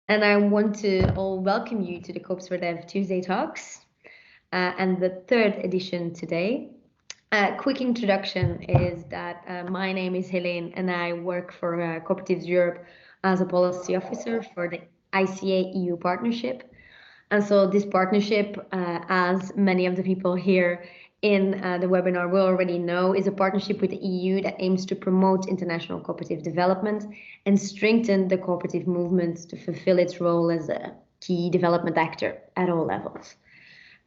And I want to all welcome you to the Coops for Dev Tuesday Talks and the third edition today. Quick introduction is that my name is Helene and I work for Cooperatives Europe as a policy officer for the ICA-EU Partnership. And so this partnership, as many of the people here in the webinar will already know, is a partnership with the EU that aims to promote international cooperative development and strengthen the cooperative movement to fulfill its role as a key development actor at all levels.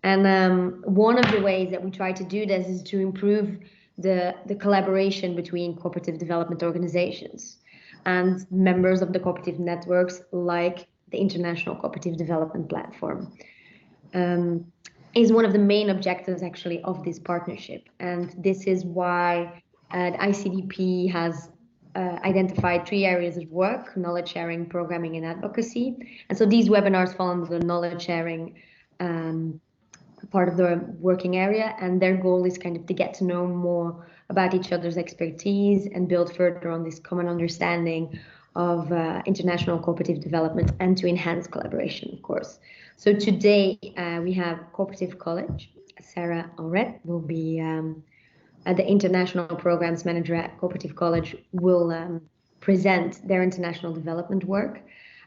And one of the ways that we try to do this is to improve the collaboration between cooperative development organizations and members of the cooperative networks, like the International Cooperative Development Platform. Is one of the main objectives actually of this partnership. And this is why the ICDP has identified 3 areas of work: knowledge sharing, programming, and advocacy. And so these webinars fall under the knowledge sharing part of the working area, and their goal is kind of to get to know more about each other's expertise and build further on this common understanding of international cooperative development and to enhance collaboration, of course. So today we have Cooperative College. Sarah Alldred will be the International Programs Manager at Cooperative College, will present their international development work.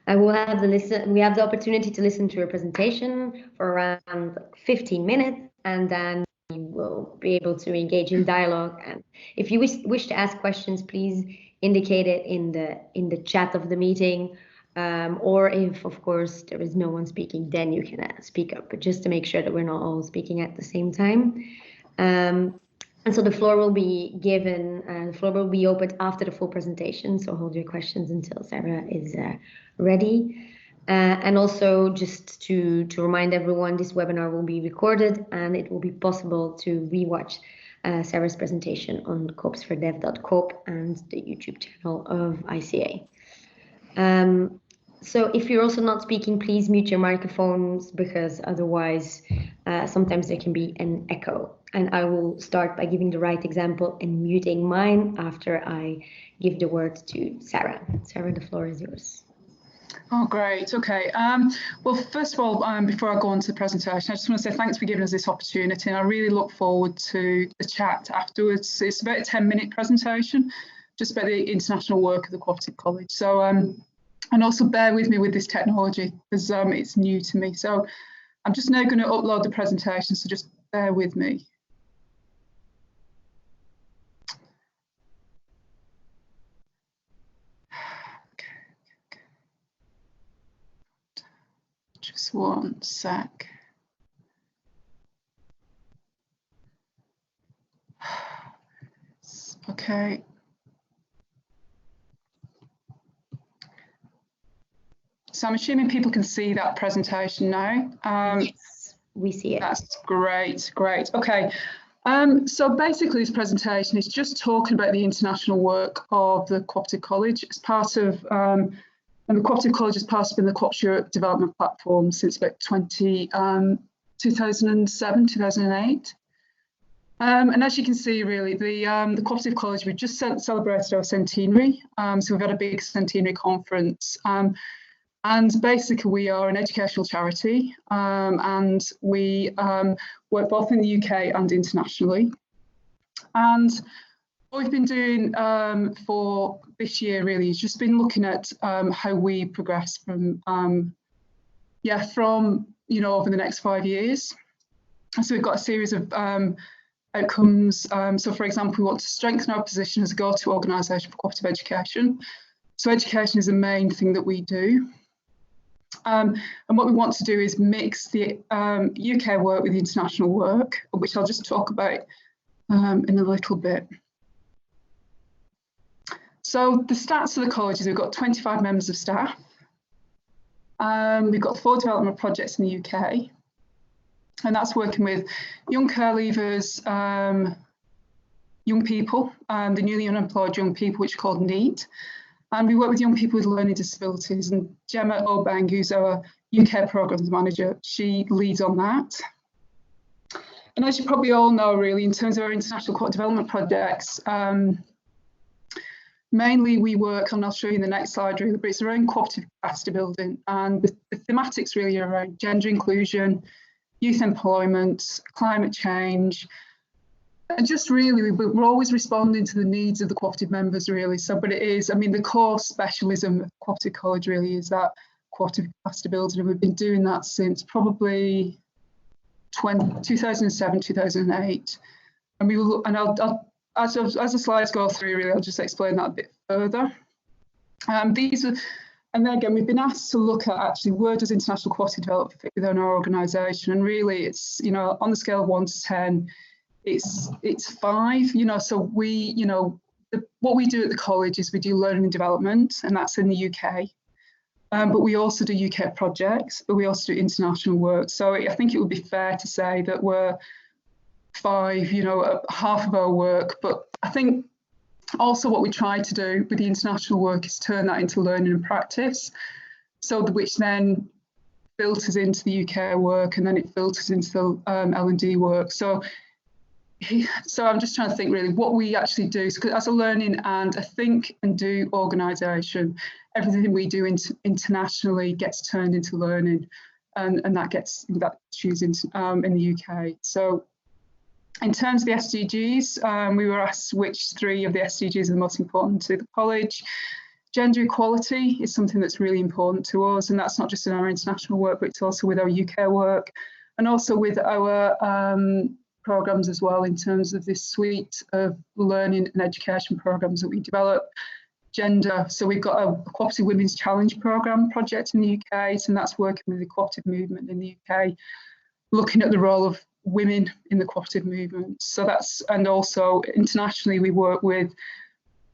We have the opportunity to listen to a presentation for around 15 minutes, and then we will be able to engage in dialogue. And if you wish to ask questions, please indicate it in the chat of the meeting, or if, of course, there is no one speaking, then you can speak up, but just to make sure that we're not all speaking at the same time. And so the floor will be given, the floor will be opened after the full presentation, so hold your questions until Sarah is ready. And also just to remind everyone, this webinar will be recorded and it will be possible to rewatch Sarah's presentation on coopsfordev.coop and the YouTube channel of ICA. So if you're also not speaking, please mute your microphones, because otherwise sometimes there can be an echo. And I will start by giving the right example and muting mine after I give the word to Sarah. Sarah, the floor is yours. Oh, great. Okay. Well, first of all, before I go on to the presentation, I just want to say thanks for giving us this opportunity. And I really look forward to the chat afterwards. It's about a 10-minute presentation, just about the international work of the Cooperative College. So, and also bear with me with this technology, because it's new to me. So I'm just now going to upload the presentation, so just bear with me. Just one sec. Okay. So I'm assuming people can see that presentation now. Yes, we see it. That's great, great. Okay. So basically this presentation is just talking about the international work of the Cooperative College as part of, and the Cooperative College has part of the Cooperative Development Platform since about 2007, 2008. And as you can see, really, the Cooperative College, we just celebrated our centenary. So we've had a big centenary conference. And basically, we are an educational charity, and we work both in the UK and internationally. And what we've been doing for this year really is just been looking at how we progress from over the next 5 years. And so we've got a series of outcomes. So, for example, we want to strengthen our position as a go-to organisation for cooperative education. So education is the main thing that we do. And what we want to do is mix the UK work with the international work, which I'll just talk about in a little bit. So the stats of the college is we've got 25 members of staff. We've got 4 development projects in the UK. And that's working with young care leavers, young people, the newly unemployed young people, which are called NEET. And we work with young people with learning disabilities. And Gemma Obang, who's our UK Programmes Manager, she leads on that. And as you probably all know, really, in terms of our international cooperative development projects, mainly we work, and I'll show you in the next slide really, but it's around cooperative capacity building, and the thematics really are around gender inclusion, youth employment, climate change, and just really we're always responding to the needs of the cooperative members really. So, but it is, I mean, the core specialism of Cooperative College really is that cooperative capacity building, and we've been doing that since probably 2007, 2008. And we will, and I'll as the slides go through, really, I'll just explain that a bit further. These are, and then again, we've been asked to look at actually where does international cooperative development fit within our organisation, and really, it's, you know, on the scale of 1 to 10, it's 5. You know, so we, you know, what we do at the college is we do learning and development, and that's in the UK. But we also do UK projects, but we also do international work. So I think it would be fair to say that we're 5, you know, half of our work. But I think also what we try to do with the international work is turn that into learning and practice, so which then filters into the UK work, and then it filters into the L&D work. So I'm just trying to think really what we actually do. So as a learning and a think and do organisation, everything we do internationally gets turned into learning, and that's used in the UK. So in terms of the SDGs, we were asked which 3 of the SDGs are the most important to the college. Gender equality is something that's really important to us, and that's not just in our international work, but it's also with our UK work, and also with our programmes as well, in terms of this suite of learning and education programmes that we develop. Gender, so we've got a Cooperative Women's Challenge programme project in the UK, and that's working with the cooperative movement in the UK, looking at the role of women in the cooperative movement. So that's, and also internationally we work with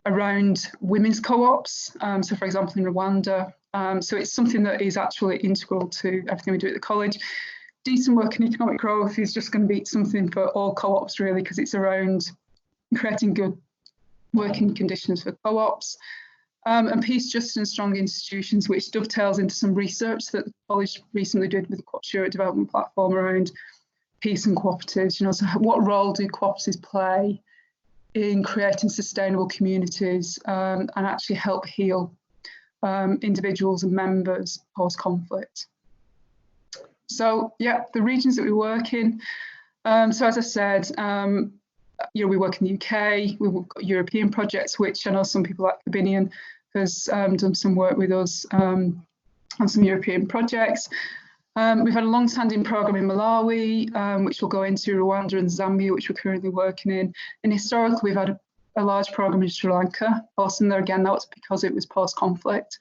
around women's co-ops, so for example in Rwanda. So it's something that is actually integral to everything we do at the college. Decent work and economic growth is just going to be something for all co-ops really, because it's around creating good working conditions for co-ops. And peace, justice and strong institutions, which dovetails into some research that the college recently did with the Cooperative Development Platform around peace and cooperatives. You know, so what role do cooperatives play in creating sustainable communities and actually help heal individuals and members post-conflict? So yeah, the regions that we work in. So as I said, you know, we work in the UK, we've got European projects, which I know some people like Corbinian has done some work with us on some European projects. We've had a long-standing programme in Malawi, which will go into Rwanda and Zambia, which we're currently working in. And historically, we've had a large programme in Sri Lanka. Also, there again, that was because it was post-conflict,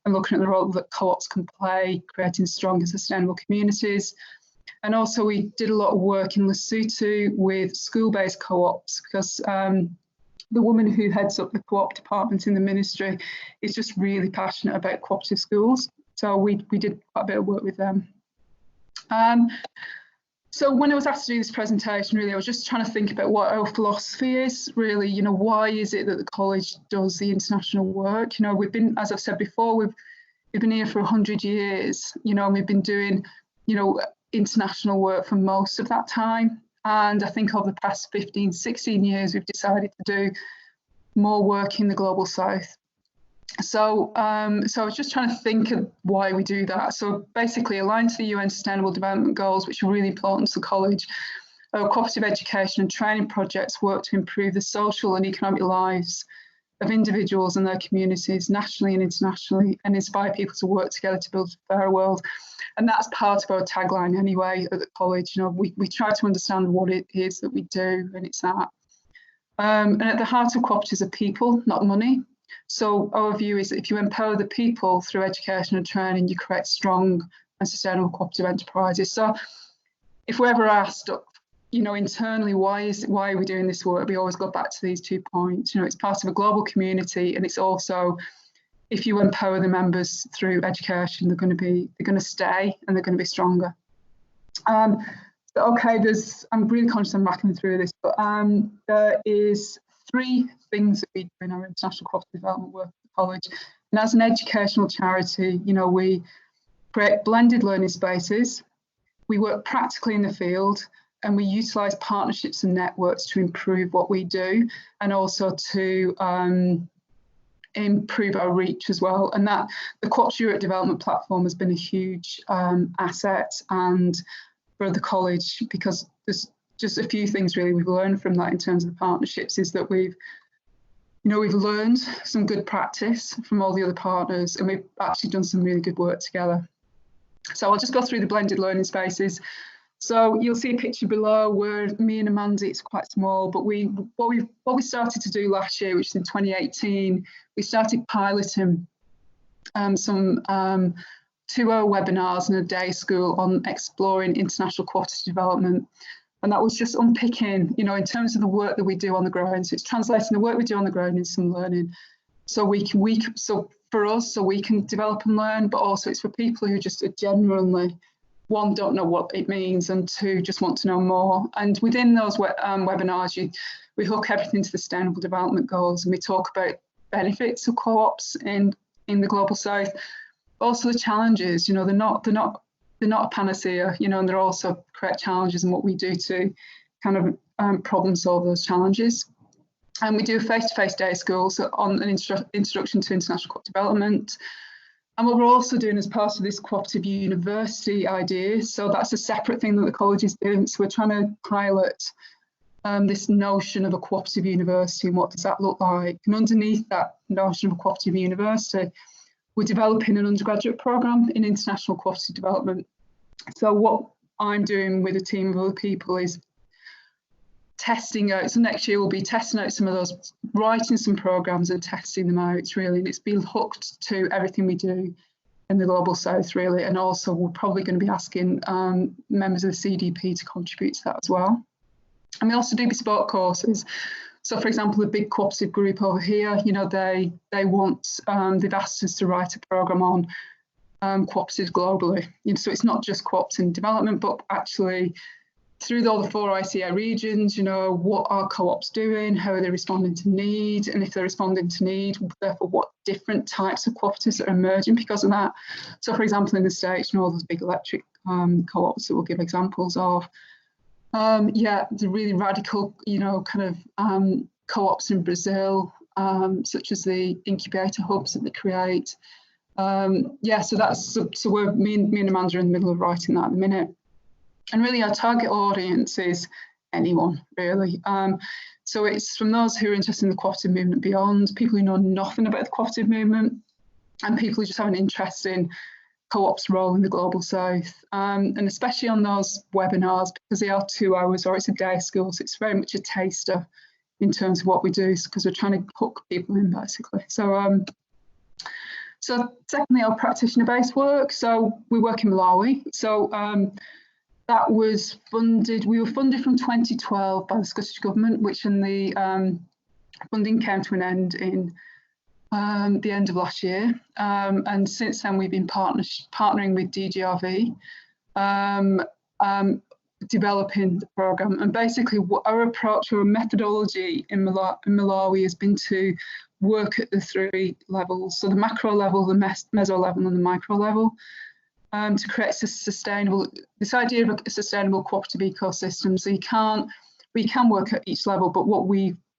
and looking at the role that co-ops can play, creating strong and sustainable communities. And also we did a lot of work in Lesotho with school-based co-ops, because the woman who heads up the co-op department in the ministry is just really passionate about cooperative schools. So we did quite a bit of work with them. So when I was asked to do this presentation, really, I was just trying to think about what our philosophy is, really. You know, why is it that the college does the international work? You know, we've been, as I've said before, we've been here for 100 years, you know, and we've been doing, you know, international work for most of that time. And I think over the past 15, 16 years, we've decided to do more work in the global south. So, so I was just trying to think of why we do that. So basically, aligned to the UN Sustainable Development Goals, which are really important to the college, our cooperative education and training projects work to improve the social and economic lives of individuals and their communities, nationally and internationally, and inspire people to work together to build a fairer world. And that's part of our tagline anyway at the college. You know, we try to understand what it is that we do, and it's that. And at the heart of cooperatives are people, not money. So our view is that if you empower the people through education and training, you create strong and sustainable cooperative enterprises. So if we're ever asked, you know, internally, why are we doing this work, we always go back to these 2 points. You know, it's part of a global community, and it's also, if you empower the members through education, they're going to stay, and they're going to be stronger. Okay, I'm really conscious I'm rattling through this, but there is 3 things that we do in our international cooperative development work at the college. And as an educational charity, you know, we create blended learning spaces, we work practically in the field, and we utilise partnerships and networks to improve what we do, and also to improve our reach as well. And that the Cooperative Development platform has been a huge asset and for the college, because there's just a few things really we've learned from that in terms of the partnerships, is that we've learned some good practice from all the other partners, and we've actually done some really good work together. So I'll just go through the blended learning spaces. So you'll see a picture below where me and Amanda, it's quite small, but what we started to do last year, which is in 2018, we started piloting some 2-hour webinars and a day school on exploring international cooperative development. And that was just unpicking, in terms of the work that we do on the ground. So it's translating the work we do on the ground into some learning. So we can develop and learn, but also it's for people who just genuinely, one, don't know what it means, and two, just want to know more. And within those webinars, we hook everything to the Sustainable Development Goals, and we talk about benefits of co-ops in the Global South, but also the challenges. They're not a panacea, and there are also correct challenges in what we do to kind of problem solve those challenges. And we do a face-to-face day school on an introduction to international cooperative development. And what we're also doing as part of this cooperative university idea, so that's a separate thing that the college is doing. So we're trying to pilot this notion of a cooperative university, and what does that look like? And underneath that notion of a cooperative university, we're developing an undergraduate programme in international cooperative development. So what I'm doing with a team of other people is testing out, so next year we'll be testing out some of those, writing some programmes and testing them out really, and it's been hooked to everything we do in the Global South really, and also we're probably going to be asking members of the CDP to contribute to that as well. And we also do bespoke courses. So for example, the big cooperative group over here, they want, they've asked us to write a programme on cooperatives globally. So it's not just cooperative development, but actually through all the 4 ICA regions, what are co-ops doing, how are they responding to need, and if they're responding to need, therefore what different types of cooperatives are emerging because of that. So for example, in the States, all those big electric co-ops that we'll give examples of. The really radical, co-ops in Brazil, such as the incubator hubs that they create. So we're me and Amanda are in the middle of writing that at the minute. And really our target audience is anyone, really. So it's from those who are interested in the cooperative movement beyond, people who know nothing about the cooperative movement, and people who just have an interest in co-op's role in the Global South. And especially on those webinars, because they are 2 hours or it's a day school, so it's very much a taster in terms of what we do, because we're trying to hook people in basically. So secondly, our practitioner-based work. So we work in Malawi. So that was funded, we were funded from 2012 by the Scottish Government, which in the funding came to an end in the end of last year. And since then we've been partnering with DGRV, developing the programme. And basically what our approach or methodology in Malawi has been to work at the 3 levels. So the macro level, the meso level and the micro level. To create this idea of a sustainable cooperative ecosystem. So we can work at each level, but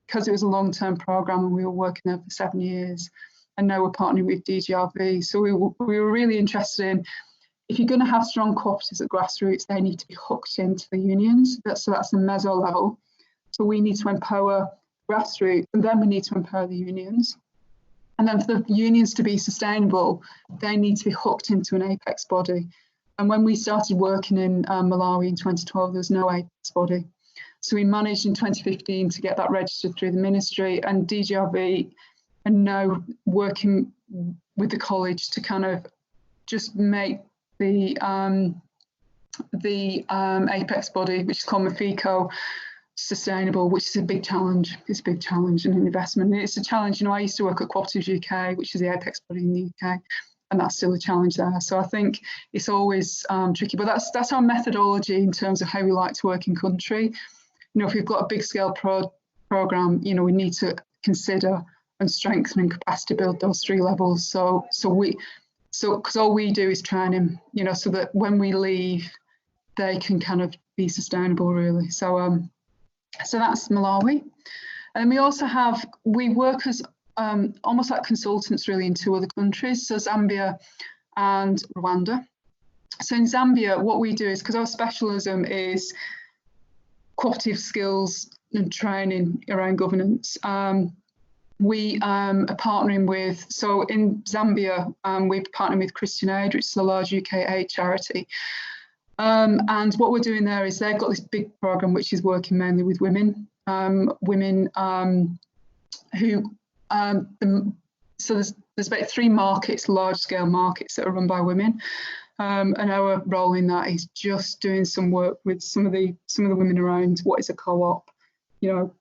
because it was a long-term programme and we were working there for 7 years, and now we're partnering with DGRV. So we were really interested in, if you're going to have strong cooperatives at grassroots, they need to be hooked into the unions. So that's the meso level. So we need to empower grassroots, and then we need to empower the unions. And then for the unions to be sustainable, they need to be hooked into an apex body. And when we started working in Malawi in 2012, there was no apex body. So we managed in 2015 to get that registered through the ministry, and DGRV are now working with the college to kind of just make the apex body, which is called Mafeco, sustainable, which is a big challenge. It's a big challenge and an investment. It's a challenge. I used to work at Cooperatives UK, which is the apex body in the UK, and that's still a challenge there. So I think it's always tricky, but that's our methodology in terms of how we like to work in country. If we've got a big scale programme, we need to consider and strengthen and capacity build those 3 levels. So because all we do is train them, so that when we leave, they can kind of be sustainable, really. So that's Malawi. And we also we work as almost like consultants really in 2 other countries, so Zambia and Rwanda. So in Zambia, what we do is, because our specialism is cooperative skills and training around governance, we are partnering with, so in Zambia, we're partnering with Christian Aid, which is a large UK aid charity. And what we're doing there is they've got this big program which is working mainly with women, who, so there's about 3 markets, large scale markets that are run by women. And our role in that is just doing some work with some of the women around what is a co-op, you know,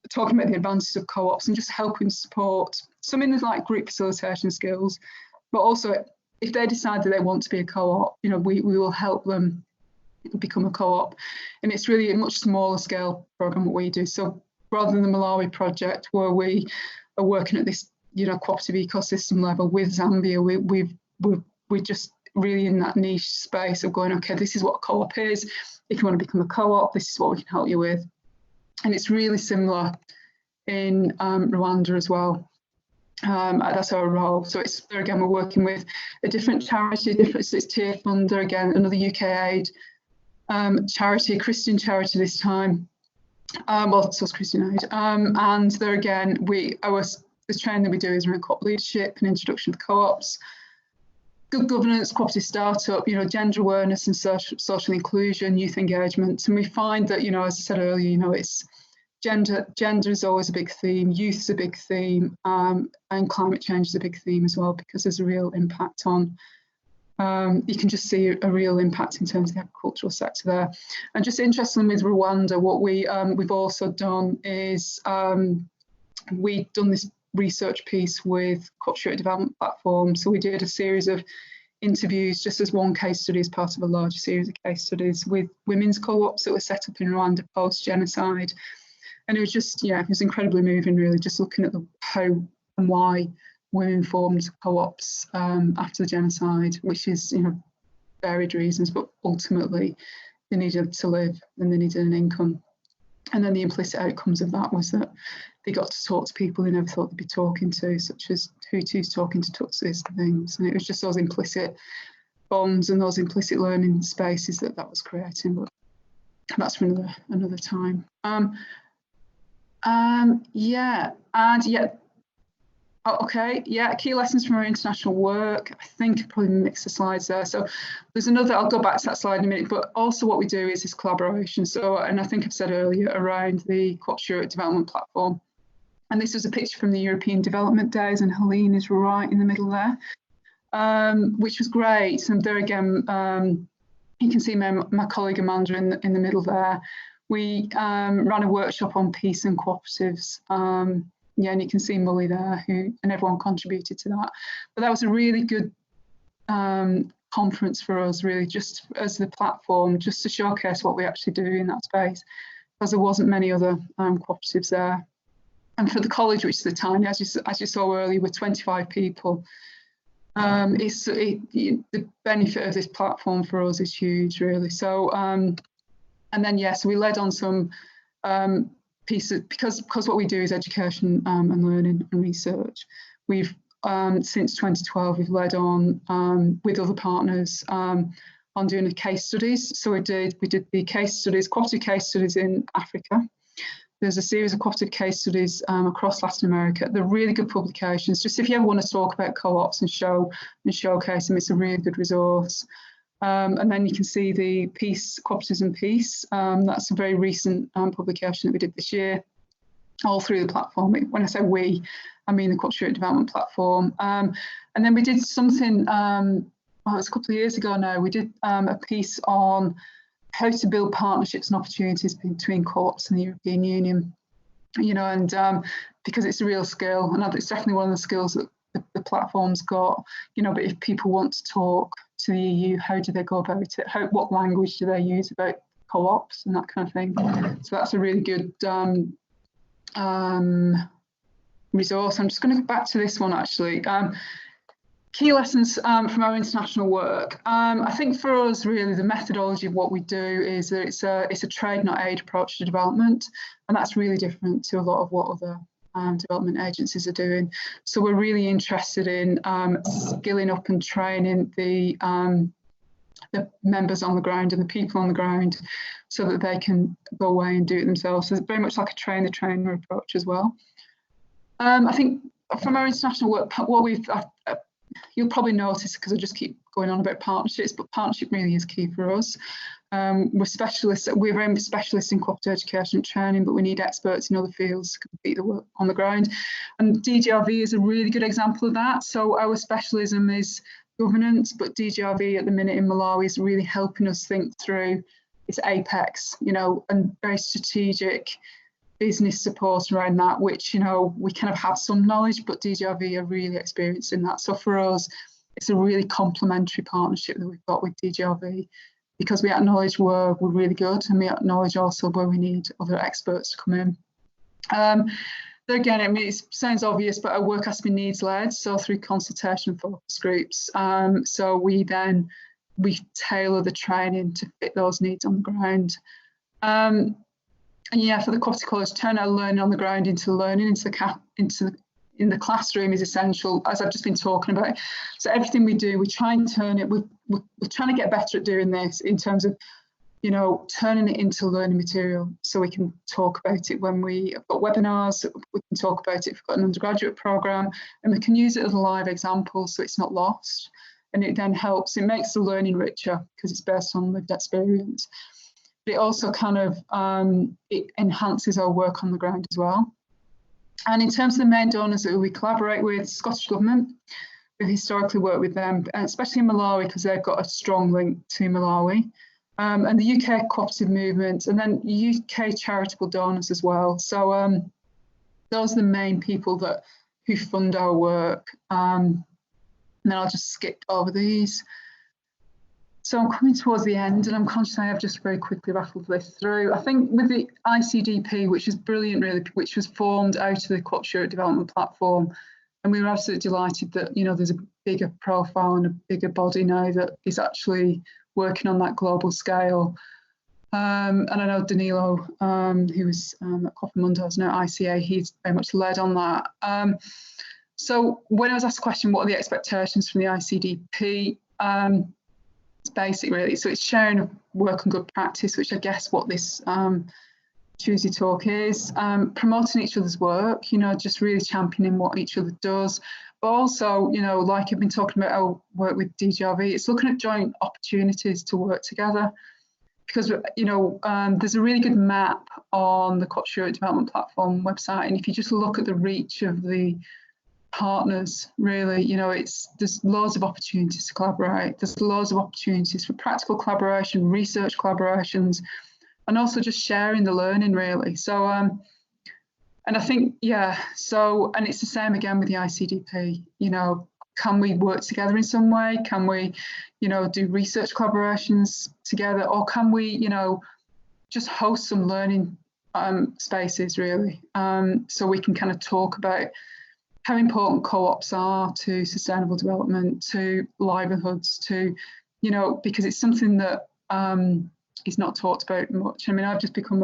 talking about the advantages of co-ops and just helping support some in the like group facilitation skills, but also if they decide that they want to be a co-op, you know, we will help them become a co-op. And it's really a much smaller scale program what we do. So rather than the Malawi project where we are working at this, you know, cooperative ecosystem level with Zambia, we're just really in that niche space of going, okay, this is what a co-op is. If you want to become a co-op, this is what we can help you with. And it's really similar in Rwanda as well. That's our role. So it's there again, we're working with a different charity, so it's Tier Funder again, another UK aid charity, a Christian charity this time. Well, so it's Christian Aid. And there again, the training that we do is around co-op leadership and introduction to co-ops, good governance, cooperative startup, you know, gender awareness and social inclusion, youth engagement. And we find that, you know, as I said earlier, you know, it's gender is always a big theme, youth is a big theme, and climate change is a big theme as well, because there's a real impact on, you can just see a real impact in terms of the agricultural sector there. And just interestingly with Rwanda, what we've also done is we've done this research piece with Cooperative Development Platform. So we did a series of interviews just as one case study as part of a larger series of case studies with women's co-ops that were set up in Rwanda post-genocide. And it was just, yeah, it was incredibly moving really, just looking at the how and why women formed co-ops after the genocide, which is, you know, varied reasons, but ultimately they needed to live and they needed an income. And then the implicit outcomes of that was that they got to talk to people they never thought they'd be talking to, such as Hutus talking to Tutsis and things. And it was just those implicit bonds and those implicit learning spaces that was creating. But that's for another time. Key lessons from our international work. I think I probably mixed the slides there. So there's another, I'll go back to that slide in a minute, but also what we do is this collaboration. So, and I think I've said earlier around the Cooperative Development Platform. And this was a picture from the European Development Days, and Helene is right in the middle there, which was great. And there again, you can see my colleague Amanda in the middle there. We ran a workshop on peace and cooperatives. Yeah, and you can see Molly there, and everyone contributed to that. But that was a really good conference for us, really, just as the platform, just to showcase what we actually do in that space, because there wasn't many other cooperatives there. And for the college, which is a tiny, as you saw earlier, with 25 people, the benefit of this platform for us is huge, really. So, and then yes, we led on some pieces, because what we do is education and learning and research. We've since 2012 we've led on with other partners on doing the case studies. So we did the case studies, cooperative case studies in Africa. There's a series of cooperative case studies across Latin America. They're really good publications. Just if you ever want to talk about co-ops and showcase them, it's a really good resource. And then you can see the Peace, Cooperatives and Peace. That's a very recent publication that we did this year, all through the platform. When I say we, I mean the Cooperative Development Platform. And then we did something, well, it was a couple of years ago now, we did a piece on how to build partnerships and opportunities between co-ops and the European Union. You know, and because it's a real skill, and it's definitely one of the skills that the platform's got, you know, but if people want to talk to the EU, how do they go about it? What language do they use about co-ops and that kind of thing? So that's a really good resource. I'm just going to go back to this one actually. Key lessons from our international work. I think for us, really, the methodology of what we do is that it's a trade, not aid approach to development, and that's really different to a lot of what other development agencies are doing. So we're really interested in skilling up and training the members on the ground and the people on the ground so that they can go away and do it themselves. So it's very much like a train-the-trainer approach as well. I think from our international work, what you'll probably notice, because I just keep going on about partnerships, but partnership really is key for us. We're specialists, we're very specialists in cooperative education and training, but we need experts in other fields to complete the work on the ground. And DGRV is a really good example of that. So our specialism is governance, but DGRV at the minute in Malawi is really helping us think through its apex, and very strategic business support around that, which, we kind of have some knowledge, but DGRV are really experienced in that. So for us, it's a really complementary partnership that we've got with DGRV, because we acknowledge where we're really good, and we acknowledge also where we need other experts to come in. Again, it sounds obvious, but our work has to be needs-led, so through consultation and focus groups. So we tailor the training to fit those needs on the ground. And yeah, for the Cooperative College, turn our learning on the ground into learning in the classroom is essential, as I've just been talking about. So everything we do, we try and turn it, we're trying to get better at doing this in terms of, turning it into learning material, so we can talk about it when we have got webinars, we can talk about it if we've got an undergraduate programme, and we can use it as a live example so it's not lost. And it then helps, it makes the learning richer because it's based on lived experience. But it also kind of, it enhances our work on the ground as well. And in terms of the main donors that we collaborate with, Scottish Government, we've historically worked with them, especially in Malawi, because they've got a strong link to Malawi. And the UK Cooperative Movement, and then UK charitable donors as well. So those are the main people who fund our work. And then I'll just skip over these. So I'm coming towards the end, and I'm conscious I have just very quickly rattled this through. I think with the ICDP, which is brilliant really, which was formed out of the Cooperative Development Platform, and we were absolutely delighted that, there's a bigger profile and a bigger body now that is actually working on that global scale. And I know Danilo, who was at Coffee Mundos, now ICA, he's very much led on that. So when I was asked the question, what are the expectations from the ICDP? It's basic really. So it's sharing of work and good practice, which I guess what this Tuesday talk is. Promoting each other's work, just really championing what each other does. But also, like I've been talking about our work with DGRV, it's looking at joint opportunities to work together. Because, there's a really good map on the Cooperative Development Platform website. And if you just look at the reach of the partners, really, there's loads of opportunities to collaborate. There's loads of opportunities for practical collaboration, research collaborations, and also just sharing the learning, really. So, and I think, and it's the same again with the ICDP, can we work together in some way? Can we, do research collaborations together? Or can we, just host some learning spaces, really? So we can kind of talk about how important co-ops are to sustainable development, to livelihoods, to, because it's something that is not talked about much. I mean, I've just become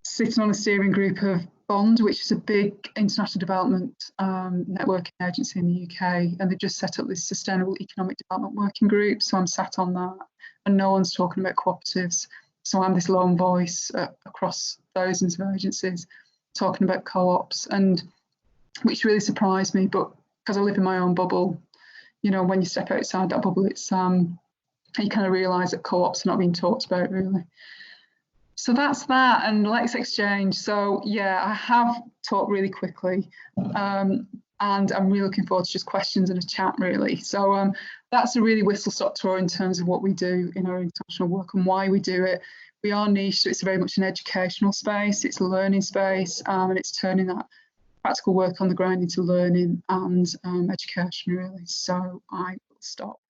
sitting on a steering group of Bond, which is a big international development networking agency in the UK, and they've just set up this Sustainable Economic Development Working Group. So I'm sat on that, and no one's talking about cooperatives. So I'm this lone voice across thousands of agencies talking about co-ops, and which really surprised me. But because I live in my own bubble, when you step outside that bubble, it's you kind of realise that co-ops are not being talked about really. So that's that, and let's exchange. So yeah, I have talked really quickly, and I'm really looking forward to just questions and a chat really. So that's a really whistle-stop tour in terms of what we do in our international work and why we do it. We are niche, so it's very much an educational space, it's a learning space, and it's turning that practical work on the ground into learning and education really. So I will stop.